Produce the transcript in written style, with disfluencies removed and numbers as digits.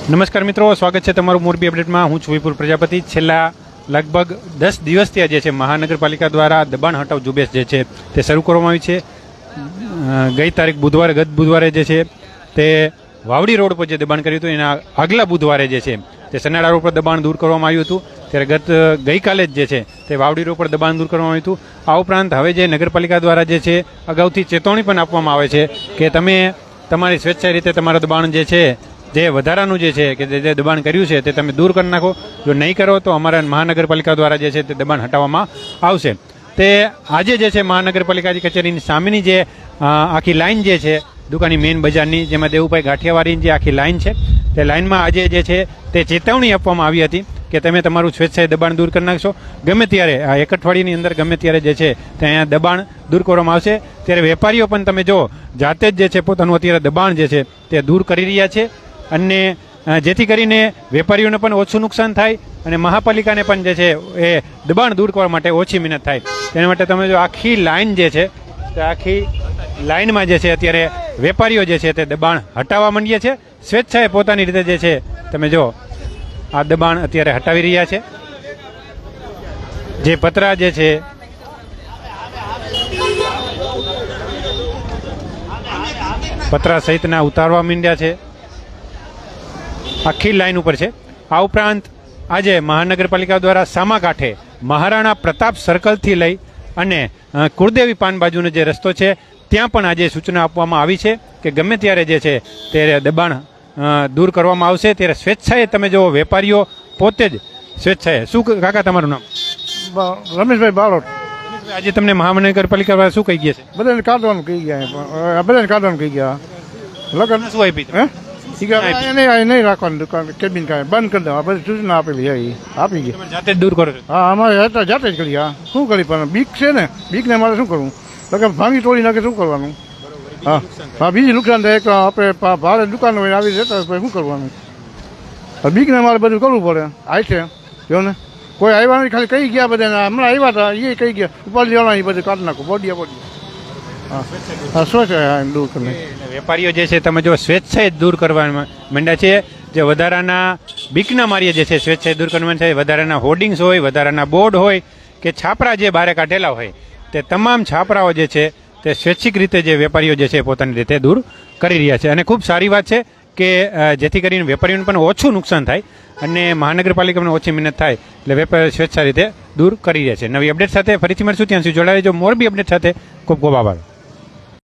નમસ્કાર મિત્રો, સ્વાગત છે તમારું મોરબી અપડેટમાં. હું છું વિપુલ પ્રજાપતિ. છેલ્લા લગભગ 10 દિવસથી જે છે મહાનગરપાલિકા દ્વારા દબાણ હટાવ ઝુંબેશ જે છે તે શરૂ કરવામાં આવી છે. ગઈ તારીખ બુધવારે, ગત બુધવારે જે છે તે વાવડી રોડ પર જે દબાણ કર્યું હતું એના આગલા બુધવારે જે છે તે સનાડા રોડ પર દબાણ દૂર કરવામાં આવ્યું હતું. ત્યારે ગઈકાલે જ જે છે તે વાવડી રોડ પર દબાણ દૂર કરવામાં આવ્યું હતું. આ ઉપરાંત હવે જે નગરપાલિકા દ્વારા જે છે અગાઉથી ચેતવણી પણ આપવામાં આવે છે કે તમે તમારી સ્વેચ્છાય રીતે તમારું દબાણ જે છે જે વધારાનું જે છે કે જે દબાણ કર્યું છે તે તમે દૂર કરી નાખો. જો નહીં કરો તો અમારા મહાનગરપાલિકા દ્વારા જે છે તે દબાણ હટાવવામાં આવશે. તે આજે જે છે મહાનગરપાલિકા કચેરીની સામેની જે આખી લાઈન જે છે દુકાનની મેઇન બજારની, જેમાં દેવુભાઈ ગાંઠિયાવાડીની જે આખી લાઈન છે તે લાઈનમાં આજે જે છે તે ચેતવણી આપવામાં આવી હતી કે તમે તમારું સ્વેચ્છાએ દબાણ દૂર કરી નાખશો. ગમે ત્યારે આ એક અઠવાડિયાની અંદર ગમે ત્યારે જે છે તે અહીંયા દબાણ દૂર કરવામાં આવશે. ત્યારે વેપારીઓ પણ તમે જો જાતે જ જે છે પોતાનું અત્યારે દબાણ જે છે તે દૂર કરી રહ્યા છે, અને જેથી કરીને વેપારીઓને પણ ઓછું નુકસાન થાય અને મહાપાલિકાને પણ જે છે એ દબાણ દૂર કરવા માટે ઓછી મહેનત થાય. તેના માટે તમે જો આખી લાઈન જે છે તે આખી લાઈનમાં જે છે અત્યારે વેપારીઓ જે છે તે દબાણ હટાવવા માંડ્યા છે. સ્વેચ્છાએ પોતાની રીતે જે છે તમે જો આ દબાણ અત્યારે હટાવી રહ્યા છે. જે પતરા જે છે પતરા સહિતના ઉતારવા માંડ્યા છે આખી લાઈન ઉપર છે. આ ઉપરાંત આજે મહાનગરપાલિકા દ્વારા સામાકાંઠે મહારાણા પ્રતાપ સર્કલથી લઈ અને કુળદેવી પાન બાજુનો જે રસ્તો છે ત્યાં પણ આજે સૂચના આપવામાં આવી છે કે ગમે ત્યારે જે છે તે દબાણ દૂર કરવામાં આવશે. ત્યારે સ્વેચ્છાએ તમે જો વેપારીઓ પોતે જ સ્વેચ્છાએ. શું કાકા તમારું નામ? રમેશભાઈ બારોટ. આજે તમને મહાનગરપાલિકા દ્વારા શું કહી ગયા છે? બધાને કાઢવાનું કહી ગયા, બધાને કાઢવાનું કહી ગયા. લગન શું આપી તમે? નહીં રાખવાનું દુકાન કેબિન કાંઈ બંધ કરી દેવા, બધી સૂચના આપેલી આપી ગઈ. જાતે જ દૂર કરો છો? હા, અમારે જાતે જ કરી. હા, શું કરી પણ બીક છે ને, બીકને મારે શું કરવું? લગન ભાંગી તોડી નાખે શું કરવાનું? હા હા, બીજી નુકસાન થાય. આપણે ભાડે દુકાન હોય આવી જતા શું કરવાનું? બીકને મારે બધું કરવું પડે. આ છે જો ને, કોઈ આવ્યા નહીં, ખાલી કહી ગયા બધાને. હમણાં આવ્યા હતા એ કહી ગયા ઉપાડી લેવાના, એ બધું કાઢી નાખો બોડિયા. હા, સ્વેચ્છાએ દૂર કરી. વેપારીઓ જે છે તમે જો સ્વેચ્છાએ દૂર કરવા માંડ્યા છે. જે વધારાના બીકના મારીએ જે છે સ્વેચ્છાએ દૂર કરવાના છે. વધારાના હોર્ડિંગ્સ હોય, વધારાના બોર્ડ હોય કે છાપરા જે બહાર કાઢેલા હોય તે તમામ છાપરાઓ જે છે તે સ્વૈચ્છિક રીતે જે વેપારીઓ જે છે પોતાની રીતે દૂર કરી રહ્યા છે. અને ખૂબ સારી વાત છે કે જેથી કરીને વેપારીઓને પણ ઓછું નુકસાન થાય અને મહાનગરપાલિકાને ઓછી મહેનત થાય, એટલે વેપારીઓ સ્વેચ્છા રીતે દૂર કરી રહ્યા છે. નવી અપડેટ સાથે ફરીથી મળશું. ત્યાં સુધી જોડાજો મોરબી અપડેટ સાથે. ખૂબ ખૂબ આભાર.